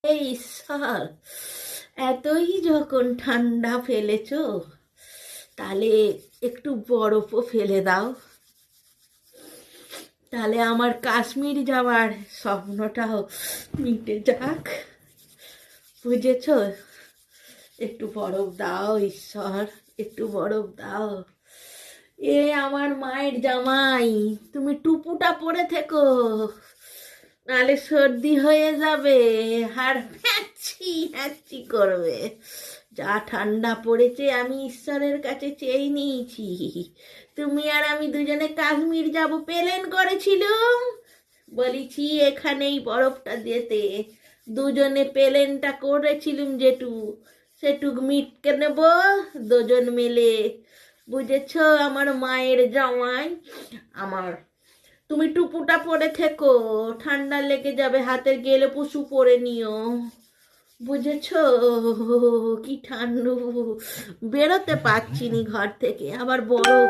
এই ঈশ্বর, এতই যখন ঠান্ডা ফেলেছো, তাহলে একটু বরফও ফেলে দাও। তাহলে আমার কাশ্মীর যাওয়ার স্বপ্নটাও মিটে যাক। বুঝেছো? একটু বরফ দাও ঈশ্বর, একটু বরফ দাও। এ আমার মায়ের জামাই, তুমি টুপুটা পরে থেকো, নালে সর্দি হয়ে যাবে, আর হ্যাঁচি হ্যাঁচি করবে। যা ঠান্ডা পড়েছে, আমি ঈশ্বরের কাছে চেয়ে নিয়েছি। তুমি আর আমি দুজনে কাশ্মীর যাব, প্লেন করেছিলুম, বলেছি এখানেই বরফটা যেতে। দুজনে প্লেনটা করেছিলুম, সেটুক মিটকে নেব দুজন মিলে। বুঝেছ আমার মায়ের জামাই আমার। তুমি টুপুটা পরে থেকো, ঠান্ডা লেগে যাবে, হাতের গেলে পুষু পরে নিও। বুঝেছ? কি ঠান্ডু, বেরোতে পারছি নি ঘর থেকে, আবার বরফ।